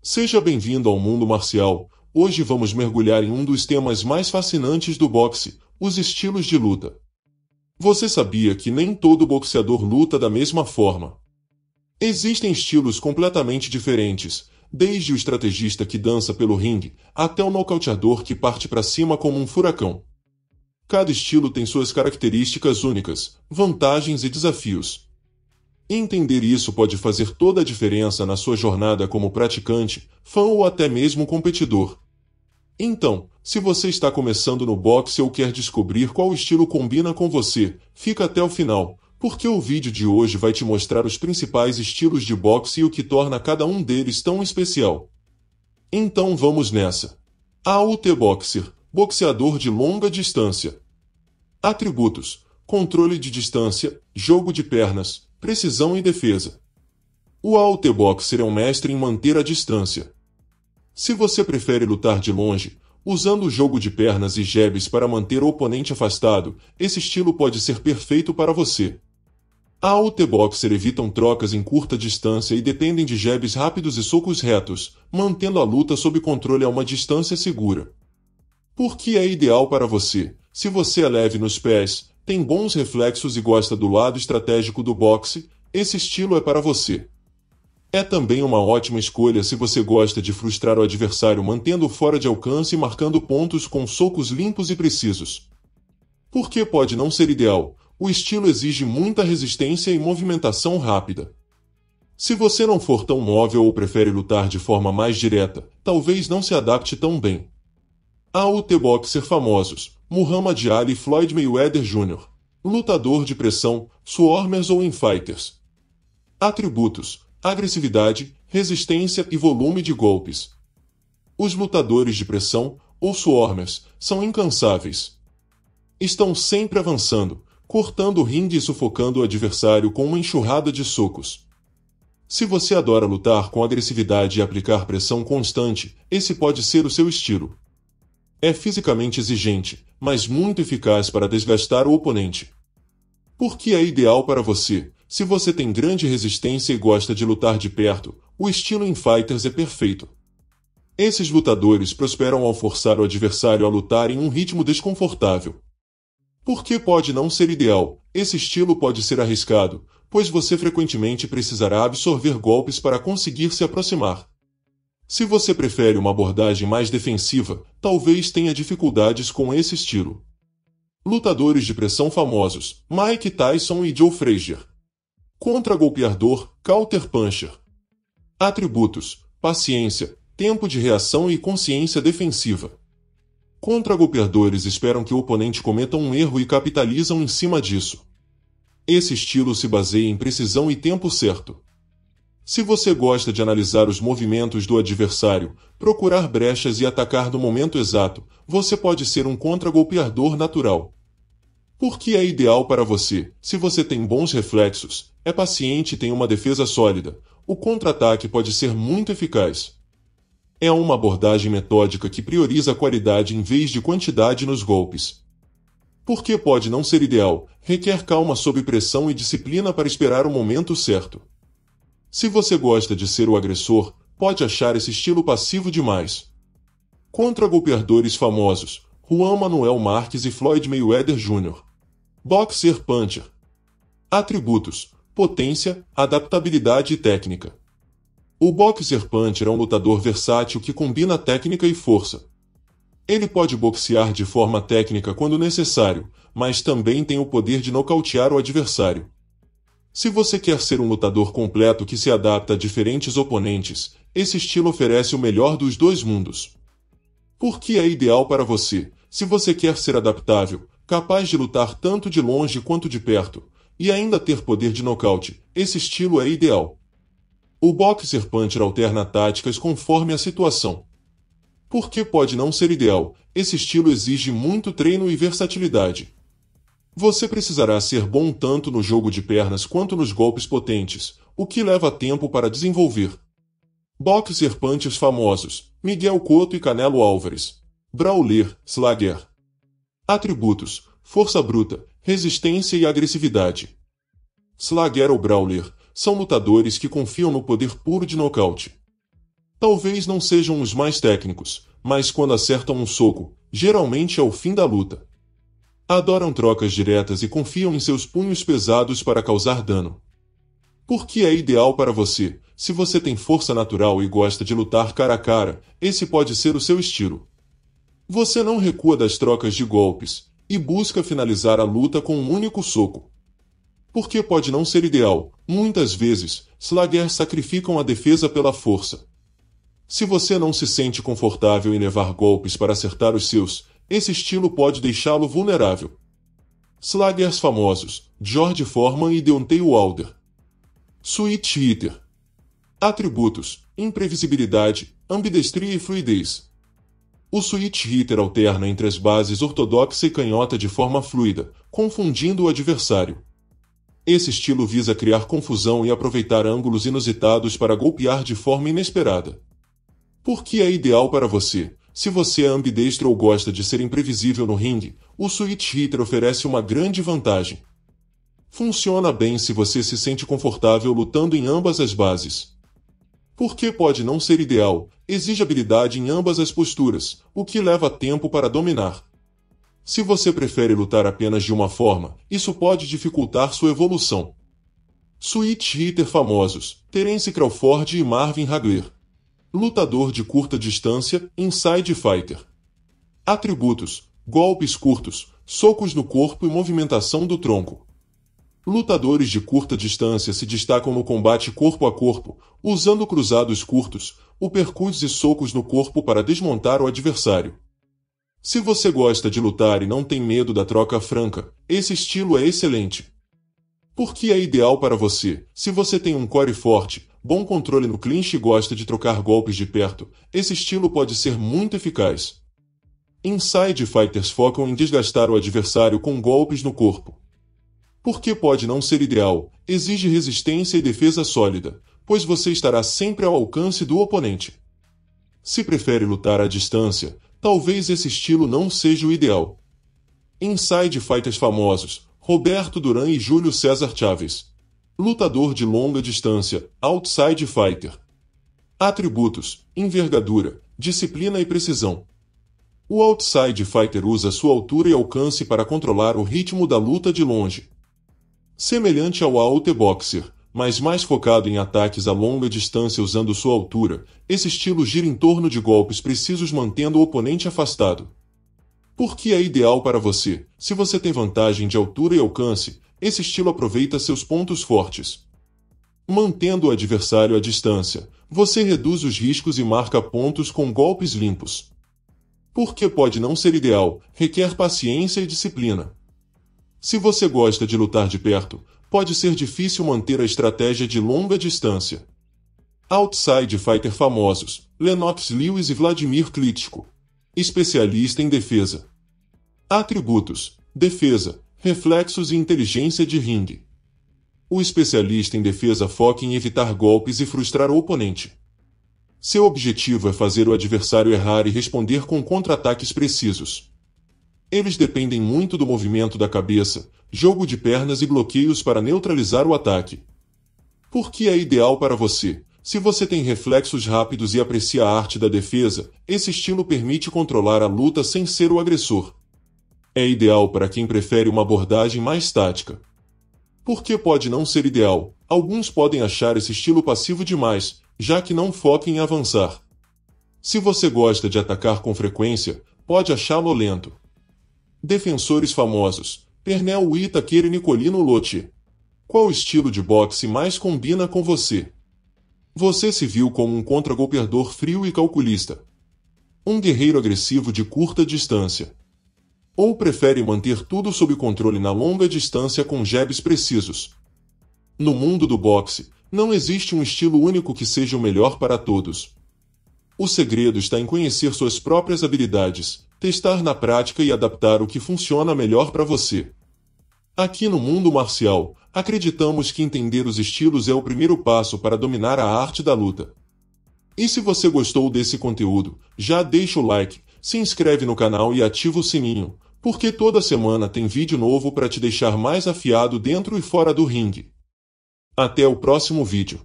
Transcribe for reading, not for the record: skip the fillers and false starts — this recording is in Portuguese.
Seja bem-vindo ao mundo marcial. Hoje vamos mergulhar em um dos temas mais fascinantes do boxe, os estilos de luta. Você sabia que nem todo boxeador luta da mesma forma? Existem estilos completamente diferentes, desde o estrategista que dança pelo ringue, até o nocauteador que parte para cima como um furacão. Cada estilo tem suas características únicas, vantagens e desafios. Entender isso pode fazer toda a diferença na sua jornada como praticante, fã ou até mesmo competidor. Então, se você está começando no boxe ou quer descobrir qual estilo combina com você, fica até o final, porque o vídeo de hoje vai te mostrar os principais estilos de boxe e o que torna cada um deles tão especial. Então vamos nessa. AUT Boxer, boxeador de longa distância. Atributos: controle de distância, jogo de pernas, precisão e defesa. O AUT Boxer é um mestre em manter a distância. Se você prefere lutar de longe, usando o jogo de pernas e jabs para manter o oponente afastado, esse estilo pode ser perfeito para você. A AUT Boxer evitam trocas em curta distância e dependem de jabs rápidos e socos retos, mantendo a luta sob controle a uma distância segura. Por que é ideal para você? Se você é leve nos pés, tem bons reflexos e gosta do lado estratégico do boxe, esse estilo é para você. É também uma ótima escolha se você gosta de frustrar o adversário mantendo-o fora de alcance e marcando pontos com socos limpos e precisos. Por que pode não ser ideal? O estilo exige muita resistência e movimentação rápida. Se você não for tão móvel ou prefere lutar de forma mais direta, talvez não se adapte tão bem. AUT Boxer famosos: Muhammad Ali e Floyd Mayweather Jr. Lutador de pressão, swarmers ou infighters. Atributos: agressividade, resistência e volume de golpes. Os lutadores de pressão, ou swarmers, são incansáveis. Estão sempre avançando, cortando o ringue e sufocando o adversário com uma enxurrada de socos. Se você adora lutar com agressividade e aplicar pressão constante, esse pode ser o seu estilo. É fisicamente exigente, mas muito eficaz para desgastar o oponente. Por que é ideal para você? Se você tem grande resistência e gosta de lutar de perto, o estilo Infighters é perfeito. Esses lutadores prosperam ao forçar o adversário a lutar em um ritmo desconfortável. Por que pode não ser ideal? Esse estilo pode ser arriscado, pois você frequentemente precisará absorver golpes para conseguir se aproximar. Se você prefere uma abordagem mais defensiva, talvez tenha dificuldades com esse estilo. Lutadores de pressão famosos: Mike Tyson e Joe Frazier. Contra-golpeador, counter puncher. Atributos: paciência, tempo de reação e consciência defensiva. Contra-golpeadores esperam que o oponente cometa um erro e capitalizam em cima disso. Esse estilo se baseia em precisão e tempo certo. Se você gosta de analisar os movimentos do adversário, procurar brechas e atacar no momento exato, você pode ser um contra-golpeador natural. Por que é ideal para você? Se você tem bons reflexos, é paciente e tem uma defesa sólida, o contra-ataque pode ser muito eficaz. É uma abordagem metódica que prioriza a qualidade em vez de quantidade nos golpes. Por que pode não ser ideal? Requer calma sob pressão e disciplina para esperar o momento certo. Se você gosta de ser o agressor, pode achar esse estilo passivo demais. Contra-golpeadores famosos: Juan Manuel Marques e Floyd Mayweather Jr. Boxer Puncher. Atributos: potência, adaptabilidade e técnica. O Boxer Puncher é um lutador versátil que combina técnica e força. Ele pode boxear de forma técnica quando necessário, mas também tem o poder de nocautear o adversário. Se você quer ser um lutador completo que se adapta a diferentes oponentes, esse estilo oferece o melhor dos dois mundos. Por que é ideal para você? Se você quer ser adaptável, capaz de lutar tanto de longe quanto de perto, e ainda ter poder de nocaute, esse estilo é ideal. O Boxer Puncher alterna táticas conforme a situação. Por que pode não ser ideal? Esse estilo exige muito treino e versatilidade. Você precisará ser bom tanto no jogo de pernas quanto nos golpes potentes, o que leva tempo para desenvolver. Boxer Punchers famosos: Miguel Cotto e Canelo Álvares. Brawler, Slagger. Atributos: força bruta, resistência e agressividade. Slagger ou Brawler são lutadores que confiam no poder puro de nocaute. Talvez não sejam os mais técnicos, mas quando acertam um soco, geralmente é o fim da luta. Adoram trocas diretas e confiam em seus punhos pesados para causar dano. Porque é ideal para você. Se você tem força natural e gosta de lutar cara a cara, esse pode ser o seu estilo. Você não recua das trocas de golpes e busca finalizar a luta com um único soco. Porque pode não ser ideal, muitas vezes, sluggers sacrificam a defesa pela força. Se você não se sente confortável em levar golpes para acertar os seus, esse estilo pode deixá-lo vulnerável. Sluggers famosos: George Foreman e Deontay Wilder. Switch Hitter. Atributos: imprevisibilidade, ambidestria e fluidez. O Switch Hitter alterna entre as bases ortodoxa e canhota de forma fluida, confundindo o adversário. Esse estilo visa criar confusão e aproveitar ângulos inusitados para golpear de forma inesperada. Porque é ideal para você. Se você é ambidestro ou gosta de ser imprevisível no ringue, o Switch Hitter oferece uma grande vantagem. Funciona bem se você se sente confortável lutando em ambas as bases. Porque pode não ser ideal, exige habilidade em ambas as posturas, o que leva tempo para dominar. Se você prefere lutar apenas de uma forma, isso pode dificultar sua evolução. Switch Hitter famosos: Terence Crawford e Marvin Hagler. Lutador de curta distância, Inside Fighter. Atributos: golpes curtos, socos no corpo e movimentação do tronco. Lutadores de curta distância se destacam no combate corpo a corpo, usando cruzados curtos, uppercuts e socos no corpo para desmontar o adversário. Se você gosta de lutar e não tem medo da troca franca, esse estilo é excelente. Porque é ideal para você. Se você tem um core forte, bom controle no clinch e gosta de trocar golpes de perto, esse estilo pode ser muito eficaz. Inside Fighters focam em desgastar o adversário com golpes no corpo. Porque pode não ser ideal, exige resistência e defesa sólida, pois você estará sempre ao alcance do oponente. Se prefere lutar à distância, talvez esse estilo não seja o ideal. Inside Fighters famosos: Roberto Duran e Júlio César Chaves. Lutador de longa distância, Outside Fighter. Atributos: envergadura, disciplina e precisão. O Outside Fighter usa sua altura e alcance para controlar o ritmo da luta de longe. Semelhante ao Outboxer, mas mais focado em ataques a longa distância usando sua altura, esse estilo gira em torno de golpes precisos mantendo o oponente afastado. Porque é ideal para você. Se você tem vantagem de altura e alcance, esse estilo aproveita seus pontos fortes. Mantendo o adversário à distância, você reduz os riscos e marca pontos com golpes limpos. Porque pode não ser ideal, requer paciência e disciplina. Se você gosta de lutar de perto, pode ser difícil manter a estratégia de longa distância. Outside Fighter famosos: Lennox Lewis e Vladimir Klitschko. Especialista em defesa. Atributos: defesa, reflexos e inteligência de ringue. O especialista em defesa foca em evitar golpes e frustrar o oponente. Seu objetivo é fazer o adversário errar e responder com contra-ataques precisos. Eles dependem muito do movimento da cabeça, jogo de pernas e bloqueios para neutralizar o ataque. Porque é ideal para você. Se você tem reflexos rápidos e aprecia a arte da defesa, esse estilo permite controlar a luta sem ser o agressor. É ideal para quem prefere uma abordagem mais tática. Porque pode não ser ideal, alguns podem achar esse estilo passivo demais, já que não foca em avançar. Se você gosta de atacar com frequência, pode achá-lo lento. Defensores famosos: Pernell Whitaker e Nicolino Lotti. Qual estilo de boxe mais combina com você? Você se viu como um contragolpeador frio e calculista? Um guerreiro agressivo de curta distância? Ou prefere manter tudo sob controle na longa distância com jabs precisos? No mundo do boxe, não existe um estilo único que seja o melhor para todos. O segredo está em conhecer suas próprias habilidades, testar na prática e adaptar o que funciona melhor para você. Aqui no mundo marcial, acreditamos que entender os estilos é o primeiro passo para dominar a arte da luta. E se você gostou desse conteúdo, já deixa o like, se inscreve no canal e ativa o sininho, porque toda semana tem vídeo novo para te deixar mais afiado dentro e fora do ringue. Até o próximo vídeo.